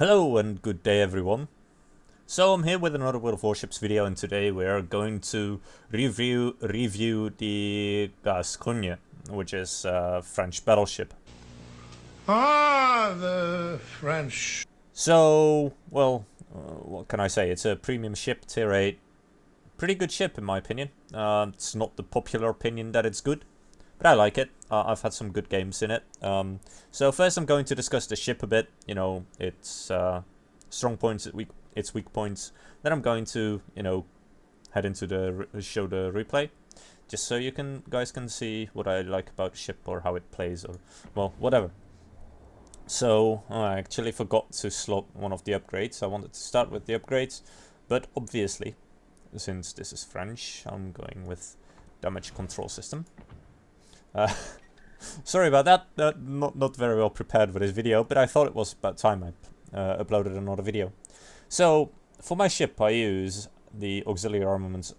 Hello and good day everyone. So I'm here with another World of Warships video, and today we are going to review the Gascogne, which is a French battleship. Ah, the French. So, well, what can I say? It's a premium ship, tier 8. Pretty good ship in my opinion. It's not the popular opinion that it's good, but I like it. I've had some good games in it. So first I'm going to discuss the ship a bit, you know, its strong points, its weak points. Then I'm going to, you know, head into show the replay, just so you guys can see what I like about the ship or how it plays or, well, whatever. So I actually forgot to slot one of the upgrades. I wanted to start with the upgrades, but obviously, since this is French, I'm going with damage control system. Sorry about that. Not very well prepared for this video, but I thought it was about time I uploaded another video. So for my ship, I use the auxiliary armaments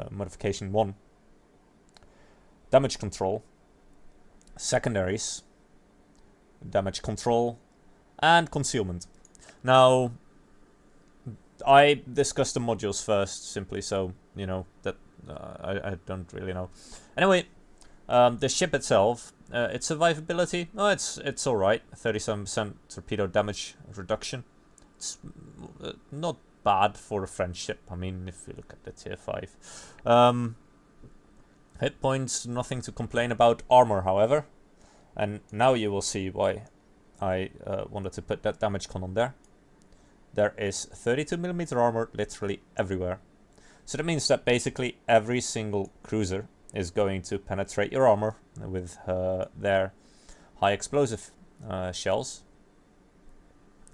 modification 1, damage control, secondaries, damage control, and concealment. Now, I discussed the modules first, simply so you know that I don't really know. Anyway. The ship itself, its survivability, oh, it's alright. 37% torpedo damage reduction. It's not bad for a French ship. I mean, if you look at the tier 5. Hit points, nothing to complain about. Armor, however. And now you will see why I wanted to put that damage con on there. There is 32mm armor literally everywhere. So that means that basically every single cruiser is going to penetrate your armor with their high explosive shells,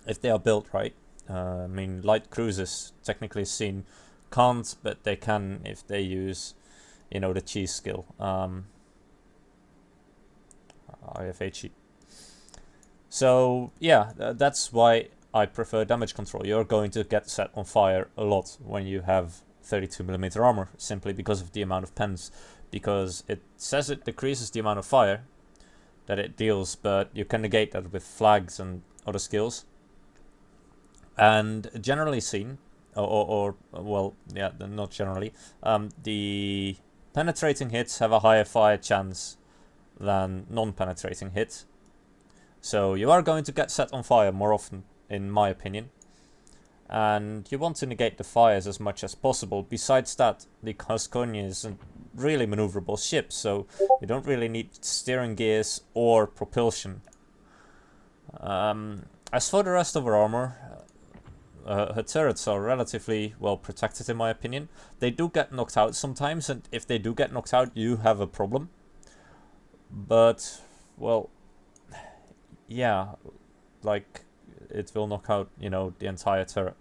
if they are built right. I mean, light cruisers, technically seen, can't, but they can if they use, you know, the cheese skill, IFHE. So yeah, that's why I prefer damage control. You're going to get set on fire a lot when you have 32mm armor, simply because of the amount of pens. Because it says it decreases the amount of fire that it deals, but you can negate that with flags and other skills. And generally seen, well, yeah, not generally, the penetrating hits have a higher fire chance than non-penetrating hits. So you are going to get set on fire more often, in my opinion. And you want to negate the fires as much as possible. Besides that, the Cascogne is a really maneuverable ship, so you don't really need steering gears or propulsion. As for the rest of her armor, her turrets are relatively well protected in my opinion. They do get knocked out sometimes, and if they do get knocked out, you have a problem. But, well, yeah, like, it will knock out, you know, the entire turret.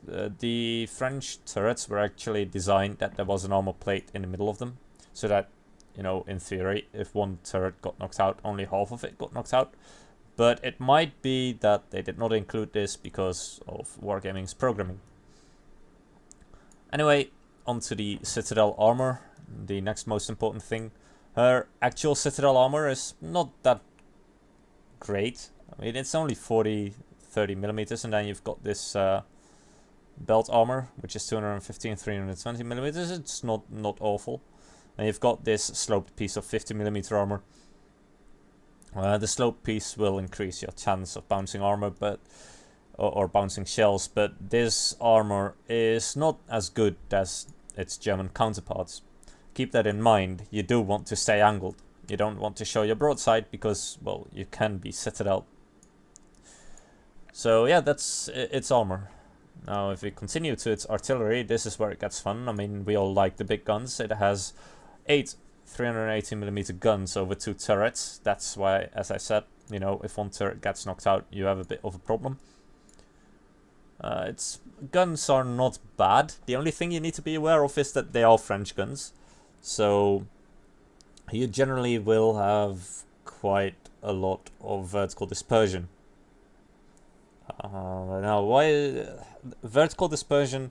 The French turrets were actually designed that there was an armor plate in the middle of them, so that, you know, in theory, if one turret got knocked out, only half of it got knocked out. But it might be that they did not include this because of Wargaming's programming. Anyway, onto the Citadel armor, the next most important thing. Her actual Citadel armor is not that great. I mean, it's only 30mm, and then you've got this belt armor, which is 250 and 320mm. It's not awful. And you've got this sloped piece of 50mm armor. The sloped piece will increase your chance of bouncing armor, but or bouncing shells, but this armor is not as good as its German counterparts. Keep that in mind. You do want to stay angled. You don't want to show your broadside because, well, you can be Citadel. So yeah, that's its armor. Now if we continue to its artillery, this is where it gets fun. I mean, we all like the big guns. It has 8 380mm guns over 2 turrets. That's why, as I said, you know, if one turret gets knocked out, you have a bit of a problem. Its guns are not bad. The only thing you need to be aware of is that they are French guns. So you generally will have quite a lot of vertical dispersion. Now, why vertical dispersion?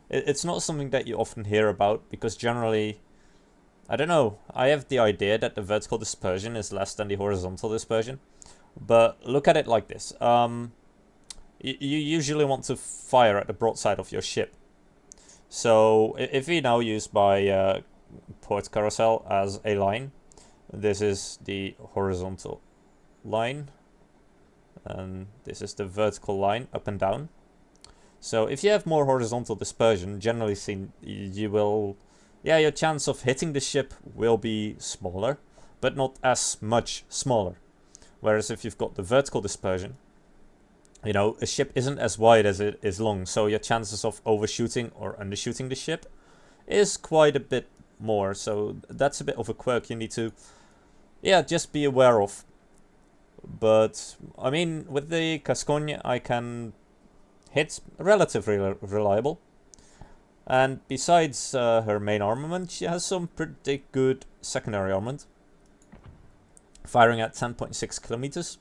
It's not something that you often hear about, because generally, I don't know, I have the idea that the vertical dispersion is less than the horizontal dispersion. But look at it like this. you usually want to fire at the broadside of your ship. So if we now use my port carousel as a line, this is the horizontal line, and this is the vertical line up and down. So if you have more horizontal dispersion, generally seen, you will, yeah, your chance of hitting the ship will be smaller, but not as much smaller. Whereas if you've got the vertical dispersion, you know, a ship isn't as wide as it is long, so your chances of overshooting or undershooting the ship is quite a bit more. So that's a bit of a quirk you need to, yeah, just be aware of. But I mean, with the Cascogne, I can hit relatively reliable. And besides her main armament, she has some pretty good secondary armament, firing at 10.6 kilometers.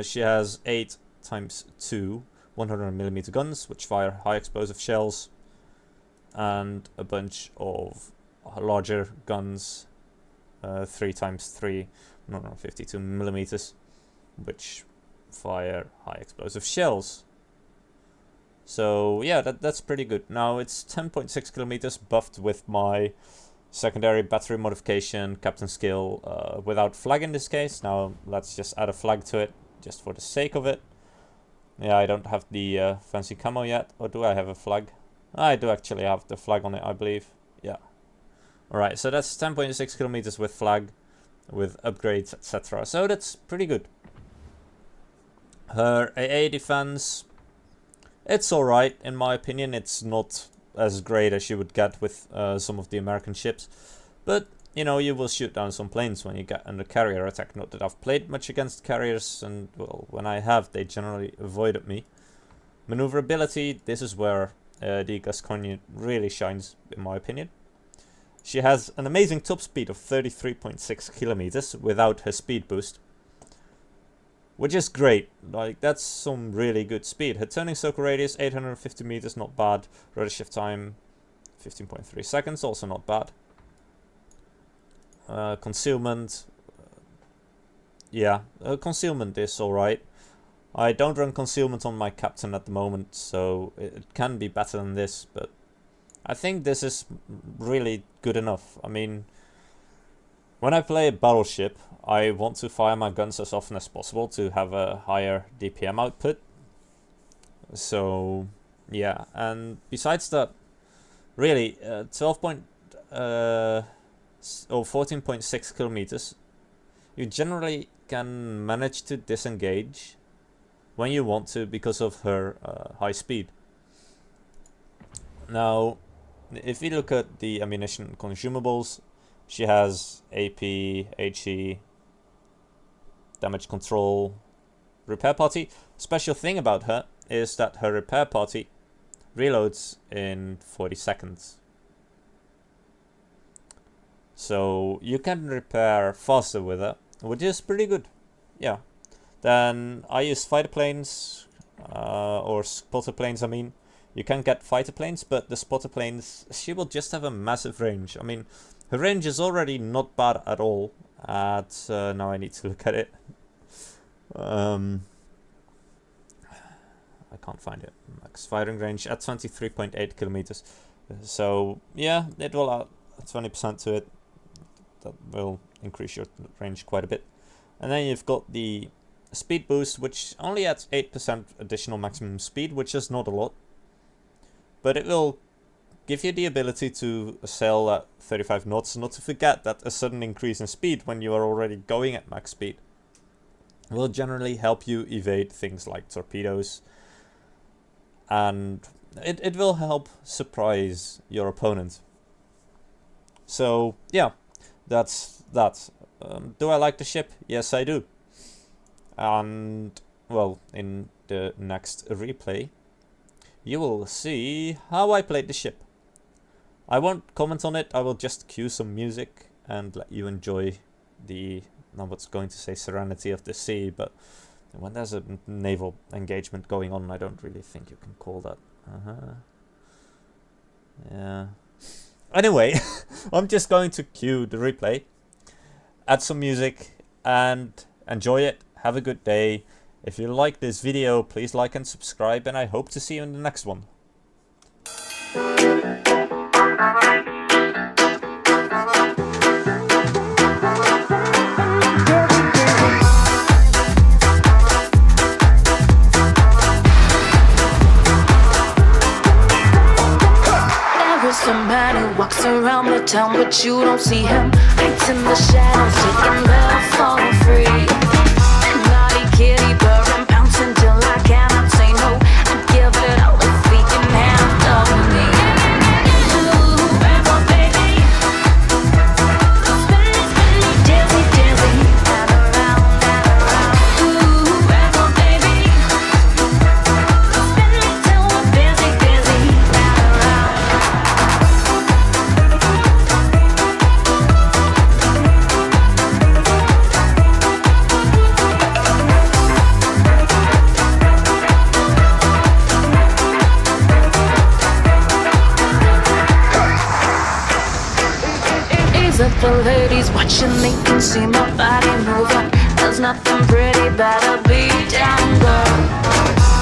She has 8 times 2 100mm guns, which fire high explosive shells, and a bunch of larger guns, 3 times 3 152mm, which fire high explosive shells. So yeah, that's pretty good. Now it's 10.6 kilometers buffed with my secondary battery modification, captain skill, without flag in this case. Now let's just add a flag to it, just for the sake of it. Yeah, I don't have the fancy camo yet, or do I have a flag? I do actually have the flag on it, I believe. Yeah. Alright, so that's 10.6 kilometers with flag, with upgrades, etc. So that's pretty good. Her AA defense, it's alright, in my opinion. It's not as great as you would get with some of the American ships. But, you know, you will shoot down some planes when you get under carrier attack. Not that I've played much against carriers, and, well, when I have, they generally avoided me. Maneuverability, this is where the Gascogne really shines, in my opinion. She has an amazing top speed of 33.6 kilometers without her speed boost, which is great. Like, that's some really good speed. Her turning circle radius 850 meters, not bad. Rudder shift time 15.3 seconds, also not bad. Concealment, yeah, concealment is alright. I don't run concealment on my captain at the moment, so it can be better than this, but I think this is really good enough. I mean, when I play a battleship, I want to fire my guns as often as possible to have a higher DPM output. So, yeah, and besides that, really, 14.6 kilometers, you generally can manage to disengage when you want to because of her high speed. Now, if we look at the ammunition consumables, she has AP, HE, damage control, repair party. Special thing about her is that her repair party reloads in 40 seconds. So you can repair faster with her, which is pretty good. Yeah. Then I use fighter planes, or spotter planes, I mean. You can get fighter planes, but the spotter planes, she will just have a massive range. I mean, her range is already not bad at all. Now I need to look at it. I can't find it. Max firing range at 23.8 kilometers. So yeah, it will add 20% to it. That will increase your range quite a bit. And then you've got the speed boost, which only adds 8% additional maximum speed, which is not a lot. But it will give you the ability to sail at 35 knots, not to forget that a sudden increase in speed when you are already going at max speed will generally help you evade things like torpedoes, and it will help surprise your opponent. So yeah, that's that. Do I like the ship? Yes, I do. And, well, in the next replay, you will see how I played the ship. I won't comment on it, I will just cue some music and let you enjoy the, I was going to say serenity of the sea, but when there's a naval engagement going on, I don't really think you can call that. Yeah. Anyway, I'm just going to cue the replay, add some music, and enjoy it. Have a good day. If you like this video, please like and subscribe, and I hope to see you in the next one. Somebody walks around the town, but you don't see him. Hides in the shadows, taking love for free. Naughty kitty, purring, pouncing till I cannot say no. I give it all if he can handle me. Ooh, rebel baby, spin me dizzy, dizzy, and around, and around. Ooh, rebel baby, spin me till we're busy, busy, and around. If the ladies watching, they can see my body moving. There's nothing pretty about a beat down girl.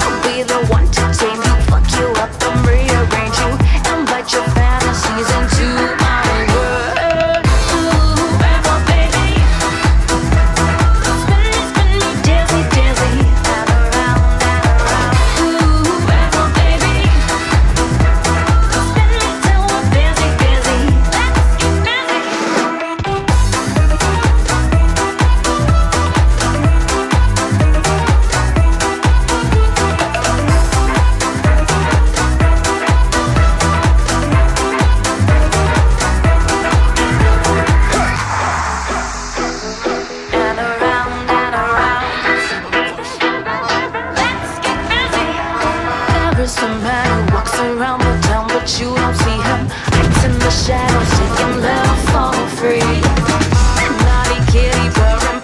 I'll be the one to tame you, fuck you up and rearrange you, invite your fantasies into my world. Ooh, rebel baby, spin me dizzy, dizzy, and around, and around. Ooh, rebel baby, spin me till we're busy, busy. Let's get busy. And around, and around. Let's get busy. There is a man who walks around the town, but you don't see him. Hides in the shadows, taking love for free. Naughty kitty, purring,